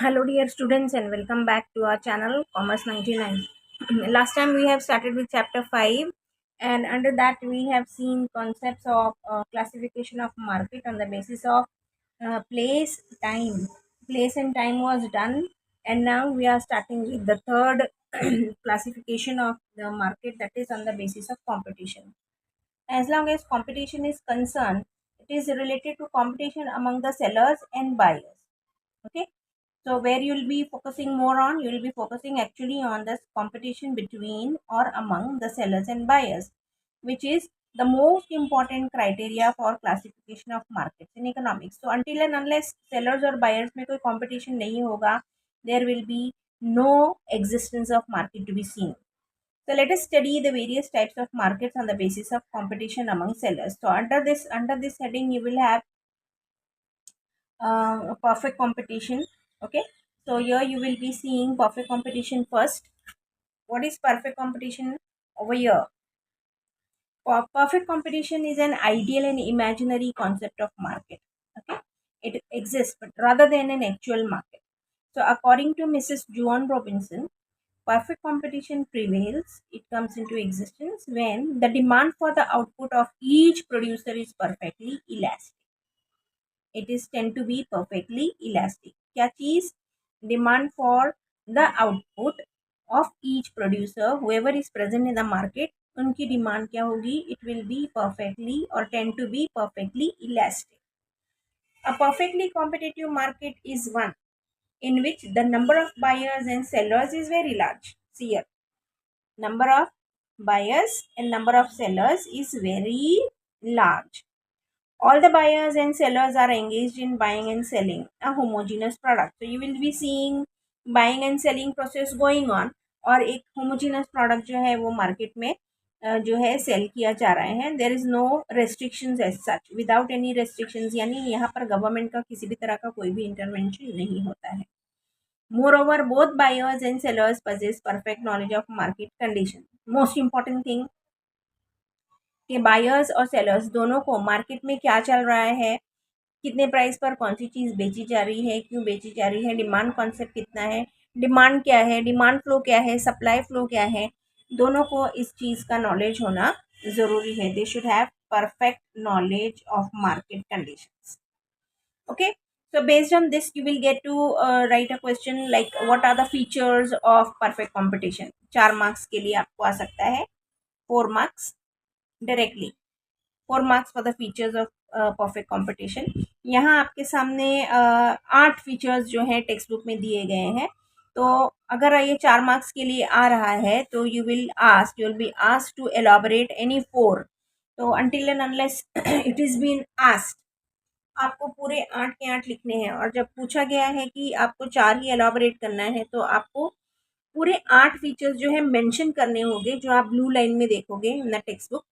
Hello dear students and welcome back to our channel Commerce 99. Last time we have started with chapter 5 and under that we have seen concepts of classification of market on the basis of place, time. Place and time was done and now we are starting with the third classification of the market, that is on the basis of competition. As long as competition is concerned, it is related to competition among the sellers and buyers. Okay, so where you will be focusing more on, you will be focusing actually on this competition between or among the sellers and buyers, which is the most important criteria for classification of markets in economics. So until and unless sellers or buyers में कोई competition नहीं होगा, there will be no existence of market to be seen. So let us study the various types of markets on the basis of competition among sellers. So under this heading you will have perfect competition. Okay, so here you will be seeing perfect competition first. What is perfect competition over here? Perfect competition is an ideal and imaginary concept of market. Okay, it exists but rather than an actual market. So according to Mrs. Joan Robinson, perfect competition prevails. It comes into existence when the demand for the output of each producer is perfectly elastic. It is tend to be perfectly elastic. क्या चीज? Demand for the output of each producer, whoever is present in the market, उनकी demand क्या होगी? It will be perfectly or tend to be perfectly elastic. A perfectly competitive market is one in which the number of buyers and sellers is very large. See here, number of buyers and number of sellers is very large. All the buyers and sellers are engaged in buying and selling a homogeneous product. So you will be seeing buying and selling process going on और एक homogeneous product जो है वो market में जो है cell किया जा रहे हैं. There is no restrictions as such, without any restrictions, यानी यहाँ पर गवर्नमेंट का किसी भी तरह का कोई भी इंटरवेंशन नहीं होता है. Moreover, both buyers and sellers possess perfect knowledge of market conditions. Most important thing कि बायर्स और सेलर्स दोनों को मार्केट में क्या चल रहा है, कितने प्राइस पर कौन सी चीज़ बेची जा रही है, क्यों बेची जा रही है, डिमांड कॉन्सेप्ट कितना है, डिमांड क्या है, डिमांड फ्लो क्या है, सप्लाई फ्लो क्या है, दोनों को इस चीज़ का नॉलेज होना ज़रूरी है. They should have perfect knowledge of market conditions. Okay, so based on this you will get to write a question like what are the features of perfect competition. 4 marks के लिए आपको आ सकता है, 4 marks directly, 4 marks for the features of perfect competition. यहाँ आपके सामने 8 features जो है टेक्स्ट बुक में दिए गए हैं. तो अगर ये 4 मार्क्स के लिए आ रहा है तो you will be asked to elaborate any 4. तो until and unless it is been asked, आपको पूरे 8 के 8 लिखने हैं. और जब पूछा गया है कि आपको 4 ही एलॉबरेट करना है तो आपको पूरे 8 फीचर्स जो है मेंशन करने होंगे, जो आप ब्लू लाइन में देखोगे इन द टेक्स्ट बुक.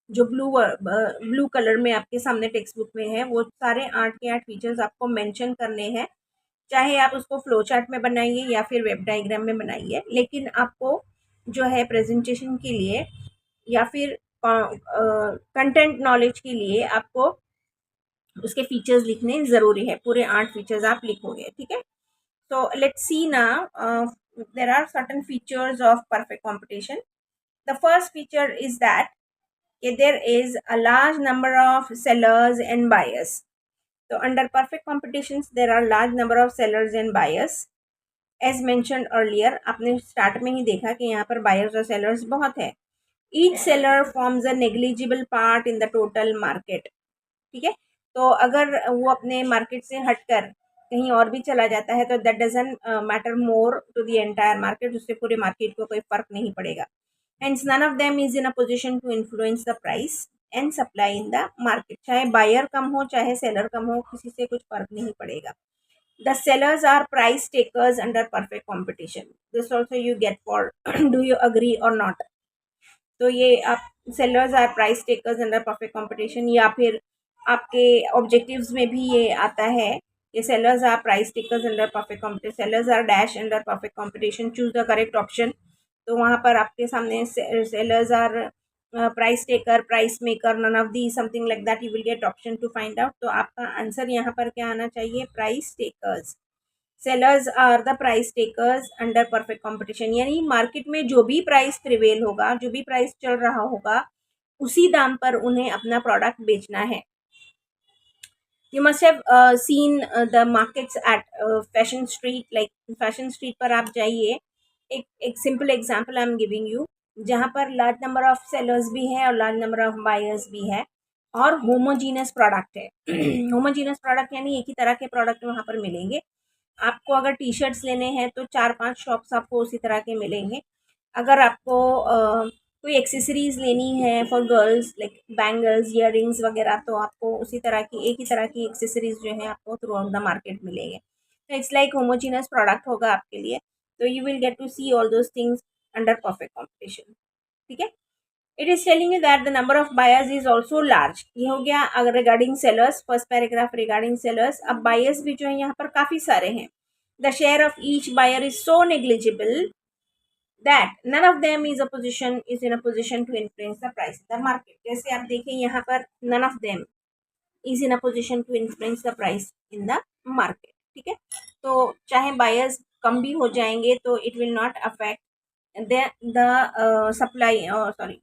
जो ब्लू कलर में आपके सामने टेक्स्ट बुक में है, वो सारे 8 के 8 फीचर्स आपको मेंशन करने हैं. चाहे आप उसको फ्लो चार्ट में बनाइए या फिर वेब डायग्राम में बनाइए, लेकिन आपको जो है प्रेजेंटेशन के लिए या फिर कंटेंट नॉलेज के लिए आपको उसके फीचर्स लिखने ज़रूरी है. पूरे 8 फीचर्स आप लिखोगे, ठीक है. So let's see now. There are certain features of perfect competition. The first feature is that there is a large number of sellers and buyers. So under perfect competitions there are large number of sellers and buyers. As mentioned earlier, आपने start में ही देखा कि यहाँ पर buyers और sellers बहुत है. Each seller forms a negligible part in the total market. ठीक है, तो अगर वो अपने मार्केट से हटकर कहीं और भी चला जाता है तो that doesn't matter more to the entire market, उससे पूरे मार्केट को कोई फर्क नहीं पड़ेगा. Hence none of them is in a position to influence the price and supply in the market. चाहे बायर कम हो चाहे सेलर कम हो, किसी से कुछ फर्क नहीं पड़ेगा. The sellers are price takers under perfect competition. This also you get for do you agree or not. तो ये आप sellers are price takers under perfect competition, या फिर आपके ऑब्जेक्टिव्स में भी ये आता है कि sellers are price takers under perfect competition, sellers are dash under perfect competition, choose the correct option. तो वहाँ पर आपके सामने sellers are price taker, price maker, none of the, something like that, you will get option to find out. तो आपका answer यहाँ पर क्या आना चाहिए? Price takers. Sellers are the price takers under perfect competition, यानी मार्केट में जो भी प्राइस प्रिवेल होगा, जो भी प्राइस चल रहा होगा, उसी दाम पर उन्हें अपना प्रोडक्ट बेचना है. You must have seen the markets at fashion street, like fashion street पर आप जाइए, एक simple example I am giving you, जहाँ पर लार्ज नंबर ऑफ सेलर्स भी है और लार्ज नंबर ऑफ बायर्स भी है, और होमोजीनस प्रोडक्ट है. होमोजीनस प्रोडक्ट यानी एक ही तरह के प्रोडक्ट वहाँ पर मिलेंगे. आपको अगर टी शर्ट्स लेने हैं तो 4-5 शॉप्स आपको उसी तरह के मिलेंगे. अगर आपको कोई एक्सेसरीज लेनी है for girls, like bangles, year rings वगैरह, तो आपको उसी तरह की एक ही तरह की एक्सेसरीज जो है आपको थ्रू आउट द मार्केट मिलेंगे. तो इट्स लाइक होमोजीनस प्रोडक्ट होगा आपके लिए. तो you will get to see all those things under perfect competition. ठीक है. It is telling you that the number of buyers is also large. ये हो गया अगर regarding sellers, first paragraph regarding sellers. अब बायर्स भी जो है यहाँ पर काफ़ी सारे हैं. The share of each buyer is so negligible that none of them is in a position to influence the price in the market. जैसे आप देखें यहाँ पर none of them is in a position to influence the price in the market. ठीक है. तो चाहे buyers कम भी हो जाएंगे तो it will not affect the supply, sorry,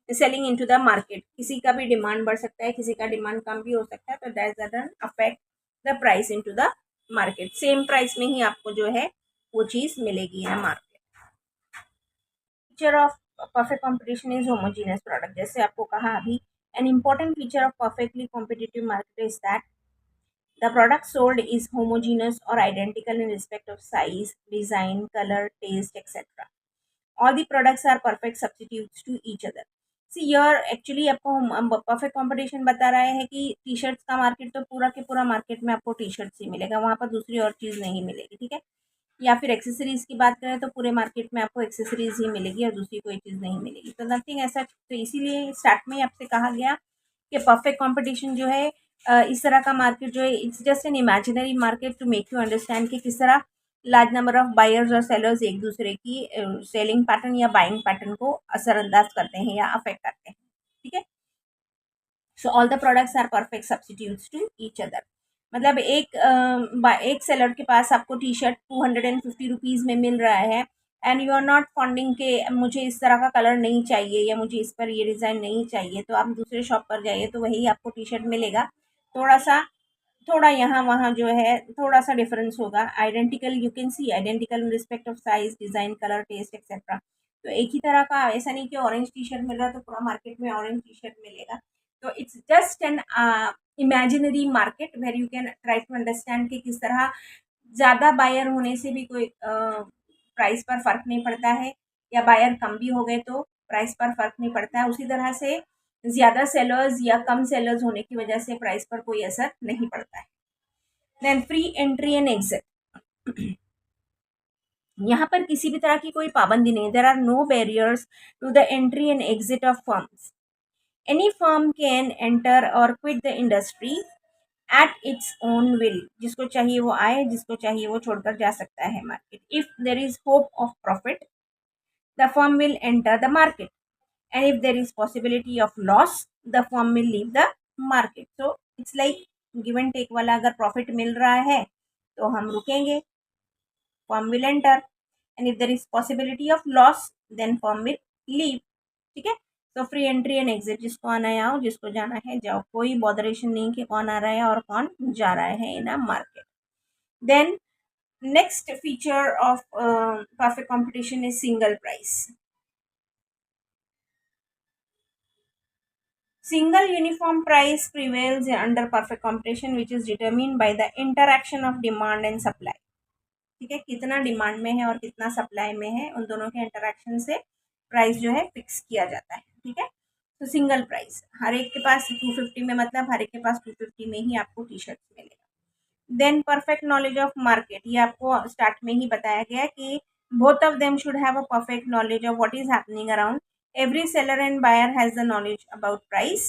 selling into the market. किसी का भी डिमांड बढ़ सकता है, किसी का डिमांड कम भी हो सकता है, तो that doesn't affect the price into the market. Same price में ही आपको जो है वो चीज़ मिलेगी ना market. Feature of perfect competition is homogeneous product. जैसे आपको कहा अभी, an important feature of perfectly competitive market is that the product sold is homogeneous or identical in respect of size, design, color, taste, etc. All the products are perfect substitutes to each other. See here actually आपको perfect competition बता रहा है कि T shirts का market तो पूरा के पूरा मार्केट में आपको टी शर्ट्स ही मिलेगा, वहाँ पर दूसरी और चीज़ नहीं मिलेगी. ठीक है. या फिर एक्सेसरीज की बात करें तो पूरे मार्केट में आपको एक्सेसरीज ही मिलेगी और दूसरी कोई चीज़ नहीं मिलेगी. तो नथिंग ऐसा. तो इसीलिए स्टार्ट में आपसे कहा गया कि परफेक्ट कंपटीशन जो है इस तरह का मार्केट जो है, it's just an imaginary market to make you understand कि किस तरह लार्ज नंबर ऑफ बायर्स और सेलर्स एक दूसरे की सेलिंग पैटर्न या बाइंग पैटर्न को असरअंदाज करते हैं या अफेक्ट करते हैं. ठीक है. So all the products are perfect substitutes to each other. मतलब एक सेलर के पास आपको टी शर्ट 250 रुपीज़ में मिल रहा है एंड यू आर नॉट फॉन्डिंग के मुझे इस तरह का कलर नहीं चाहिए या मुझे इस पर ये डिज़ाइन नहीं चाहिए, तो आप दूसरे शॉप पर जाइए तो वही आपको टी शर्ट मिलेगा. थोड़ा सा थोड़ा यहाँ वहाँ जो है थोड़ा सा डिफरेंस होगा. Identical, you can see identical in respect of size, design, colour, taste etcetera. तो एक ही तरह का, ऐसा नहीं कि ऑरेंज टी शर्ट मिल रहा है तो पूरा मार्केट में ऑरेंज टी शर्ट मिलेगा. तो it's just an imaginary market where you can try to understand कि किस तरह ज़्यादा बायर होने से भी कोई प्राइस पर फ़र्क नहीं पड़ता है, या बायर कम भी हो गए तो प्राइस पर फ़र्क नहीं पड़ता है. उसी तरह से ज़्यादा सेलर्स या कम सेलर्स होने की वजह से प्राइस पर कोई असर नहीं पड़ता है. Then free entry and exit. यहाँ पर किसी भी तरह की कोई पाबंदी नहीं. There are no barriers to the entry and exit of firms. Any firm can enter और quit the industry at its own will. जिसको चाहिए वो आए, जिसको चाहिए वो छोड़कर जा सकता है market. If there is hope of profit the firm will enter the market, and if there is possibility of loss the firm will leave the market. So it's like give and take वाला. अगर profit मिल रहा है तो हम रुकेंगे, firm will enter, and if there is possibility of loss then firm will leave. ठीक है. तो फ्री एंट्री एंड एग्जिट, जिसको आना है आओ, जिसको जाना है जाओ, कोई बॉदरेशन नहीं कि कौन आ रहा है और कौन जा रहा है in a market. Then next feature of perfect competition is single price. Single uniform price prevails under perfect competition which is determined by the interaction of demand and supply. ठीक है. कितना डिमांड में है और कितना सप्लाई में है, उन दोनों के इंटरेक्शन से प्राइस जो है फिक्स किया जाता है. ठीक है. तो सिंगल प्राइस, हर एक के पास 250 में, मतलब हर एक के पास 250 में ही आपको टी शर्ट मिलेगा. Then perfect knowledge of market. ये आपको स्टार्ट में ही बताया गया कि both of them should have a perfect knowledge of what is happening around. Every seller and buyer has the knowledge about price,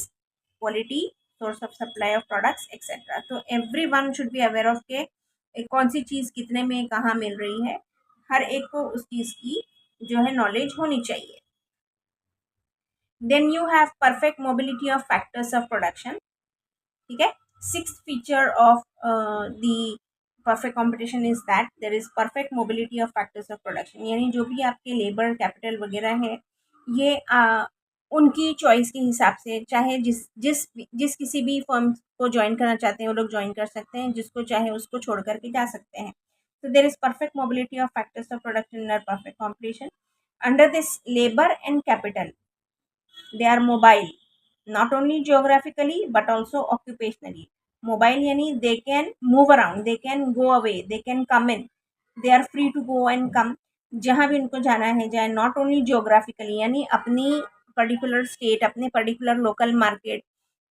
quality, source of supply of products, etc. तो everyone should be aware of के कौन सी चीज़ कितने में कहाँ मिल रही है. हर एक को उस चीज़ की जो है नॉलेज होनी चाहिए. Then you have perfect mobility of factors of production. ठीक है. Sixth feature of the perfect competition is that there is perfect mobility of factors of production, यानी जो भी आपके लेबर कैपिटल वगैरह है ये उनकी चॉइस के हिसाब से, चाहे जिस जिस जिस किसी भी फर्म को ज्वाइन करना चाहते हैं वो लोग ज्वाइन कर सकते हैं, जिसको चाहे उसको छोड़ करके जा सकते हैं. So there is perfect mobility of factors of production under perfect competition. Under this, labor and capital, they are mobile, not only geographically but also occupationally. Mobile yani they can move around, they can go away, they can come in, they are free to go and come जहाँ भी उनको जाना है जाए. Not only geographically यानी अपनी particular state, अपने particular local market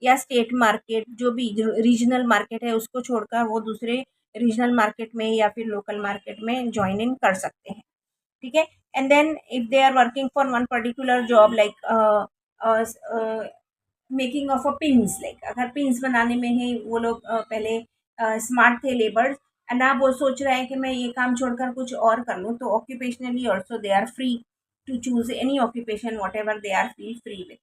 या स्टेट मार्केट, जो भी रीजनल मार्केट है उसको छोड़कर वो दूसरे रीजनल मार्केट में या फिर लोकल मार्केट में ज्वाइन इन कर सकते हैं. ठीक है. And then if they are working for one particular job like making of a pins, like अगर पिन्स बनाने में है वो लोग पहले स्मार्ट थे लेबर्स, एंड अब वो सोच रहे हैं कि मैं ये काम छोड़कर कुछ और कर लूँ, तो occupationally also they are free to choose any occupation whatever they are feel free with.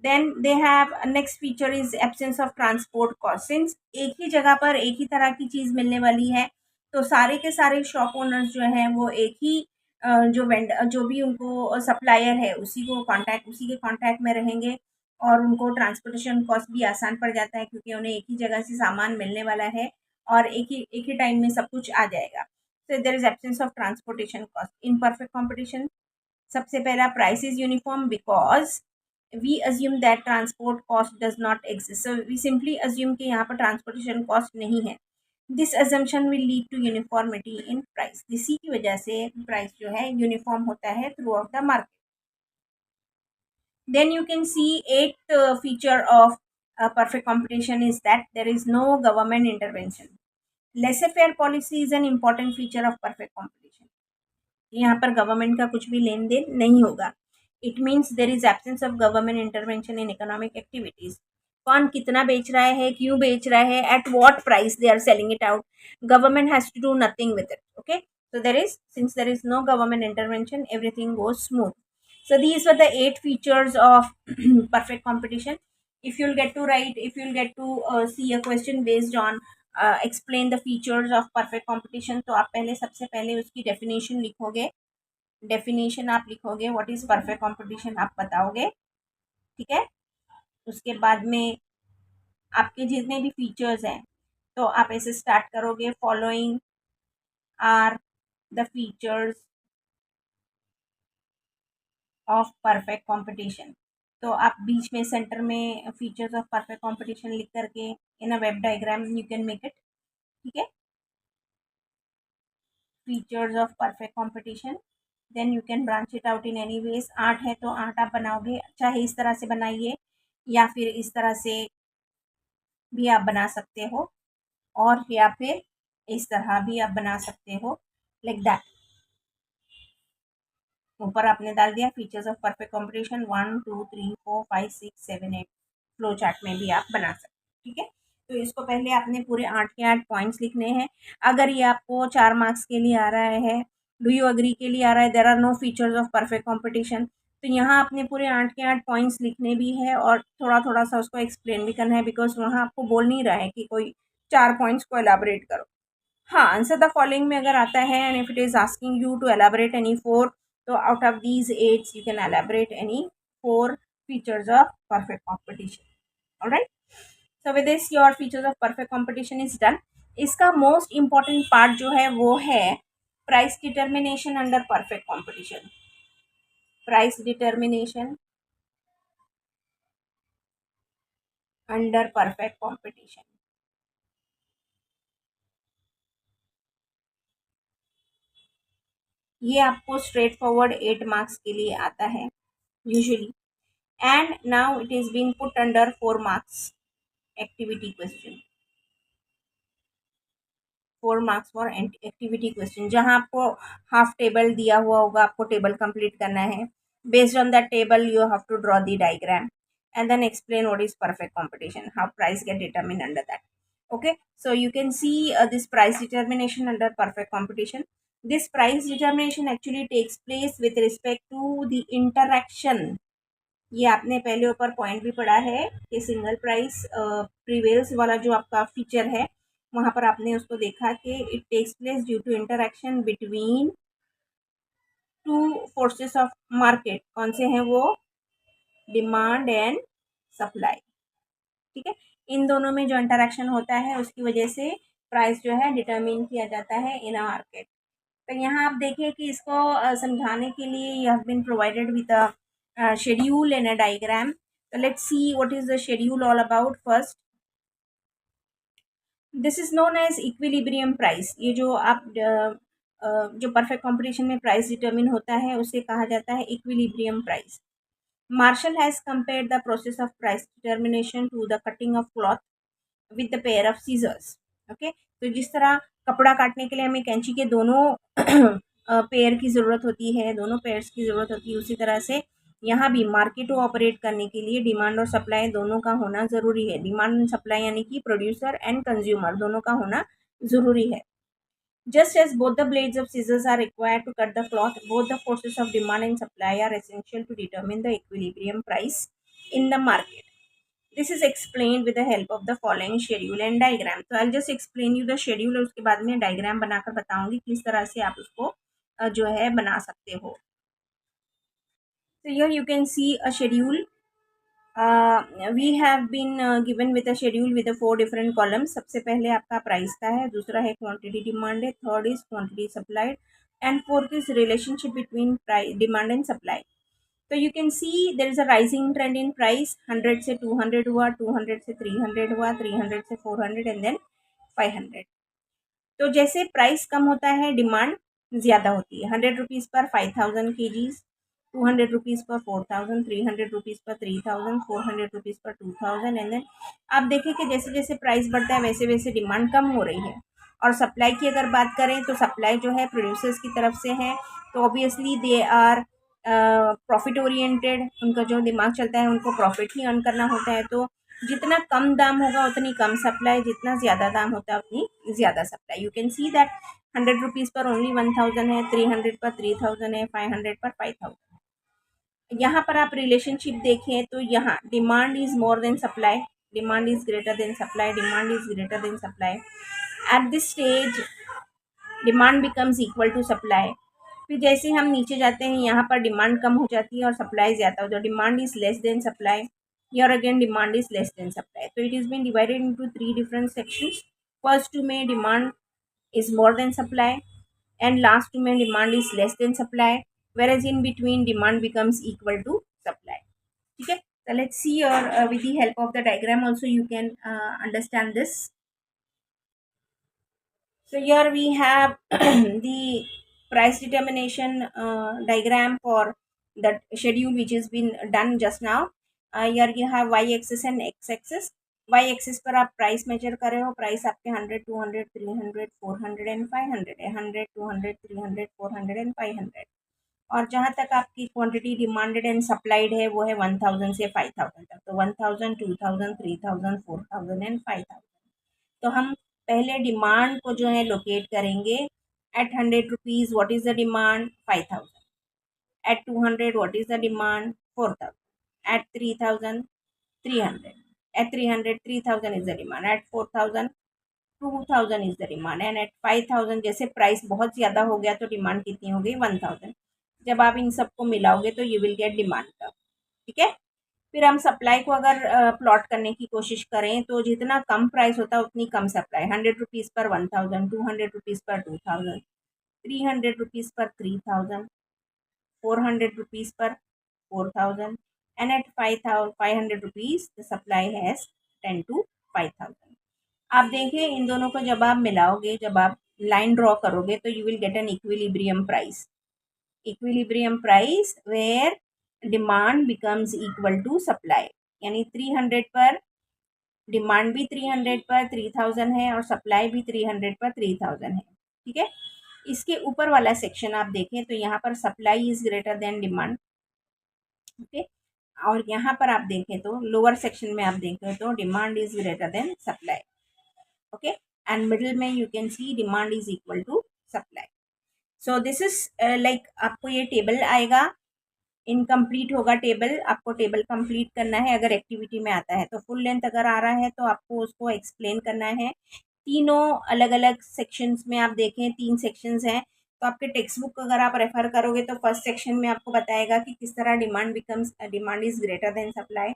Then they have next feature is absence of transport cost. Since एक ही जगह पर एक ही तरह की चीज़ मिलने वाली है, तो सारे के सारे शॉप ओनर्स जो हैं वो एक ही जो भी उनको सप्लायर है उसी के कांटेक्ट में रहेंगे, और उनको ट्रांसपोर्टेशन कॉस्ट भी आसान पड़ जाता है क्योंकि उन्हें एक ही जगह से सामान मिलने वाला है और एक ही टाइम में सब कुछ आ जाएगा. So there is absence of transportation cost in perfect competition. सबसे पहला, price is uniform because we assume that transport cost does not exist. So we simply assume कि यहाँ पर ट्रांसपोर्टेशन कॉस्ट नहीं है. This assumption will lead to uniformity in price. इसी की वजह से प्राइस जो है यूनिफॉर्म होता है through out the market. Then you can see eighth feature of perfect competition is that there is no government intervention. Laissez-faire policy is an important feature of perfect competition. यहाँ पर government का कुछ भी लेन देन नहीं होगा. It means there is absence of government intervention in economic activities. कौन कितना बेच रहा है, क्यों बेच रहा है, at what price they are selling it out, government has to do nothing with it. Okay, so since there is no government intervention, everything goes smooth. So these were the 8 features of perfect competition. If you'll get to see a question based on explain the features of perfect competition, तो आप पहले सबसे पहले उसकी definition लिखोगे. Definition आप लिखोगे, what is perfect competition आप बताओगे. ठीक है. उसके बाद में आपके जितने भी फीचर्स हैं तो आप ऐसे स्टार्ट करोगे, following are the features of perfect competition. तो आप बीच में सेंटर में फीचर्स ऑफ परफेक्ट कंपटीशन लिख करके in a web diagram you can make it. ठीक है. Features of perfect competition, then you can branch it out in any ways. 8 है तो 8 आप बनाओगे, चाहे इस तरह से बनाइए या फिर इस तरह से भी आप बना सकते हो, और या फिर इस तरह भी आप बना सकते हो, लाइक दैट. ऊपर आपने डाल दिया features of perfect competition 1 2 3 4 5 6 7 8. Flow chart में भी आप बना सकते हैं. ठीक है. तो इसको पहले आपने पूरे 8 के 8 पॉइंट्स लिखने हैं. अगर ये आपको 4 मार्क्स के लिए आ रहा है, डू यू अग्री के लिए आ रहा है, there are no features of perfect competition, तो यहाँ आपने पूरे 8 के 8 पॉइंट्स लिखने भी है और थोड़ा थोड़ा सा उसको एक्सप्लेन भी करना है, बिकॉज वहाँ आपको बोल नहीं रहा है कि कोई 4 पॉइंट्स को एलाबोरेट करो. हाँ, आंसर द फॉलोइंग में अगर आता है and if it is asking you to elaborate any 4, तो out of these 8 you can elaborate any 4 features of perfect competition. Alright. So with this your features of perfect competition is done. इसका most important part जो है वो है price determination under perfect competition. Price determination under perfect competition. ये आपको straight forward 8 marks के लिए आता है usually, and now it is being put under 4 marks activity question. 4 marks for activity question, जहां आपको हाफ टेबल दिया हुआ होगा, आपको टेबल कंप्लीट करना है. Based on that table you have to draw the diagram and then explain what is perfect competition, how price get determined under that. Okay, so you can see this price determination under perfect competition. This price determination actually takes place with respect to the interaction. ये आपने पहले ऊपर point भी पढ़ा है कि single price prevails वाला जो आपका फीचर है, वहाँ पर आपने उसको देखा कि it takes place due to interaction between two forces of market. कौन से हैं वो? Demand and supply. ठीक है, इन दोनों में जो इंटरैक्शन होता है उसकी वजह से प्राइस जो है डिटरमिन किया जाता है इन अ मार्केट। तो यहाँ आप देखें कि इसको समझाने के लिए you have been provided with a schedule and a diagram. तो let's see what is the schedule all about. First, this is known as equilibrium price. ये जो आप जो परफेक्ट कंपटीशन में प्राइस डिटरमिन होता है उसे कहा जाता है equilibrium price. Marshall has compared the process of price determination to the cutting of cloth with the pair of scissors. Okay, तो जिस तरह कपड़ा काटने के लिए हमें कैंची के दोनों पेयर की ज़रूरत होती है, दोनों पेयर्स की ज़रूरत होती है, उसी तरह से यहाँ भी मार्केट को ऑपरेट करने के लिए डिमांड और सप्लाई दोनों का होना ज़रूरी है। डिमांड एंड सप्लाई यानी कि प्रोड्यूसर एंड कंज्यूमर दोनों का होना ज़रूरी है। Just as both the blades of scissors are required to cut the cloth, both the forces of demand and supply are essential to determine the equilibrium price in the market. This is explained with the help of the following schedule and diagram. So I'll just explain you the schedule और उसके बाद में diagram बनाकर बताऊंगी किस तरह से आप उसको जो है बना सकते हो। So here you can see a schedule. We have been given with a schedule with the 4 different columns. सबसे पहले आपका प्राइस का है, दूसरा है क्वांटिटी डिमांड है, third is quantity supplied and fourth is relationship between demand and supply. तो you can see there is a rising trend in price. 100 से 200 हुआ, 200 से 300 हुआ, 300 से 400 एंड देन 500। तो जैसे प्राइस कम होता है डिमांड ज़्यादा होती है। 100 रुपीज़ पर 5000 kgs, 200 रुपीज़ पर 4000, 300 रुपीज़ पर 3000, 400 रुपीज़ पर 2000 एंड देन आप देखें कि जैसे जैसे प्राइस बढ़ता है वैसे वैसे डिमांड कम हो रही है। और सप्लाई की अगर बात करें तो सप्लाई जो है प्रोड्यूसर्स की तरफ से है, तो obviously they are profit oriented. उनका जो दिमाग चलता है उनको प्रॉफिट ही अर्न करना होता है। तो जितना कम दाम होगा उतनी कम सप्लाई, जितना ज़्यादा दाम होता है उतनी ज़्यादा supply. You can see that 100 rupees पर ओनली 1000 है, 300 पर 3000 है, 500 पर 5000। यहाँ पर आप रिलेशनशिप देखें तो यहाँ demand is more than supply, demand is greater than supply, demand is greater than supply. At this stage demand becomes equal to supply. फिर जैसे हम नीचे जाते हैं यहाँ पर डिमांड कम हो जाती है और सप्लाई ज़्यादा हो जाती है। Demand is less than supply, here again demand is less than supply. So it is been divided into 3 different sections. First two में demand is more than supply and last two में demand is less than supply, whereas in between demand becomes equal to supply. ठीक है, so let's see or with the help of the diagram also you can understand this. So here we have the price determination diagram for the schedule which has been done just now. Here you have y-axis and x-axis. y-axis पर आप price major कर रहे हो, price आपके 100, 200, 300, 400 and 500 है। 100, 200, 300, 400 and 500। और जहाँ तक आपकी क्वांटिटी डिमांडेड एंड सप्लाइड है वो है 1000 से 5000 तक। तो 1000, 2000, 3000, 4000 एंड 5000। तो हम पहले डिमांड को जो है लोकेट करेंगे। At 100 rupees what is the demand? 5000। At 200 what is the demand? 4000। At 3000 300। At 300 3000 is the demand. At 4000 2000 is the demand and at 5000 जैसे प्राइस बहुत ज़्यादा हो गया तो डिमांड कितनी हो गई? 1000। जब आप इन सबको मिलाओगे तो यू विल गेट डिमांड का। ठीक है, फिर हम सप्लाई को अगर प्लॉट करने की कोशिश करें तो जितना कम प्राइस होता है उतनी कम सप्लाई। 100 रुपीज़ पर 1000, 200 रुपीज़ पर 2000, 300 रुपीज़ पर 3000, 400 रुपीज़ पर 4000 and at 500 rupees the supply has 10 to 5000। आप देखें इन दोनों को जब आप मिलाओगे, जब आप लाइन ड्रॉ करोगे तो you will get an equilibrium price. Equilibrium price where demand becomes equal to supply, यानी 300 पर डिमांड भी 300 पर 3000 है और सप्लाई भी 300 पर 3000 है। ठीक है, इसके ऊपर वाला सेक्शन आप देखें तो यहाँ पर supply is greater than demand. Okay, और यहाँ पर आप देखें तो लोअर सेक्शन में आप देखें तो demand is greater than supply. Okay, and middle में you can see demand is equal to supply. So this is like आपको ये टेबल आएगा, इनकम्प्लीट होगा टेबल, आपको टेबल कंप्लीट करना है। अगर एक्टिविटी में आता है तो फुल लेंथ अगर आ रहा है तो आपको उसको एक्सप्लेन करना है तीनों अलग अलग सेक्शंस में आप देखें 3 सेक्शंस हैं। तो आपके टेक्स्ट बुक अगर आप रेफर करोगे तो फर्स्ट सेक्शन में आपको बताएगा कि किस तरह demand is greater than supply.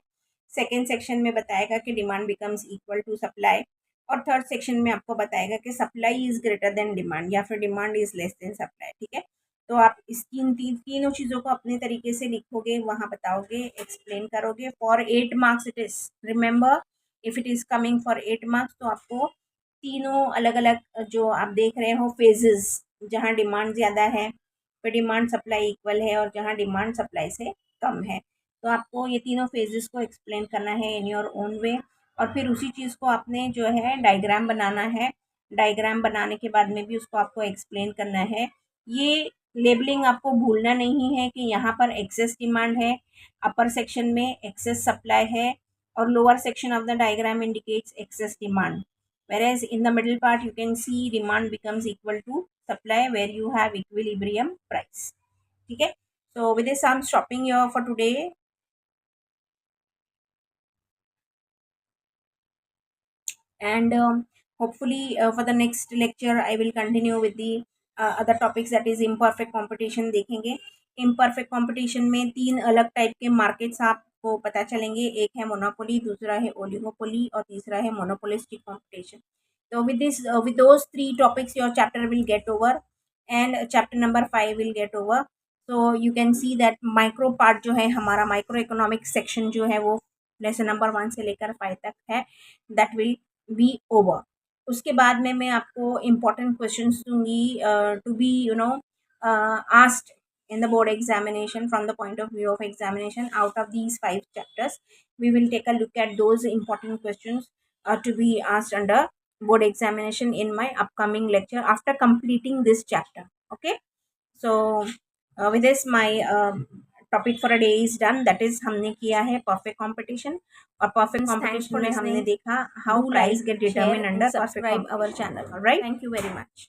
Second section में बताएगा कि demand becomes equal to supply. और थर्ड सेक्शन में आपको बताएगा कि supply is greater than demand या फिर demand is less than supply. ठीक है, तो आप इस तीनों चीज़ों को अपने तरीके से लिखोगे, वहाँ बताओगे, एक्सप्लेन करोगे। For 8 marks it is, remember if it is coming for 8 marks, तो आपको तीनों अलग अलग जो आप देख रहे हो फेजेस, जहाँ डिमांड ज़्यादा है फिर डिमांड सप्लाई इक्वल है, और जहाँ डिमांड सप्लाई से कम है, तो आपको ये तीनों फेजेस को एक्सप्लेन करना है इन योर ओन वे। और फिर उसी चीज़ को आपने जो है डायग्राम बनाना है। डायग्राम बनाने के बाद में भी उसको आपको एक्सप्लेन करना है। ये लेबलिंग आपको भूलना नहीं है कि यहाँ पर एक्सेस डिमांड है, अपर सेक्शन में एक्सेस सप्लाई है, और lower section of the diagram indicates excess demand, whereas in the middle part you can see demand becomes equal to supply where you have equilibrium price. ठीक है, so with this I'm stopping here for today, and hopefully for the next lecture I will continue with the other topics, that is imperfect competition देखेंगे। imperfect competition में 3 अलग type के markets आपको पता चलेंगे, एक है मोनोपोली, दूसरा है ओलिगोपोली, और तीसरा है monopolistic competition. So with this with those 3 topics your chapter will get over, and chapter number 5 will get over. So you can see that micro part जो है हमारा माइक्रो इकोनॉमिक सेक्शन जो है वो लेसन नंबर 1 से लेकर 5 तक है, दैट विल बी ओवर। उसके बाद में मैं आपको इम्पोर्टेंट क्वेश्चंस दूंगी to be asked in the board examination, from the point of view of examination. Out of these 5 chapters we will take a look at those important questions to be asked under board examination in my upcoming lecture after completing this chapter. Okay, so with this my topic for a day is done, that is हमने किया है perfect competition. और perfect competition में हमने देखा how price get determine under perfect competition. Alright, thank you very much.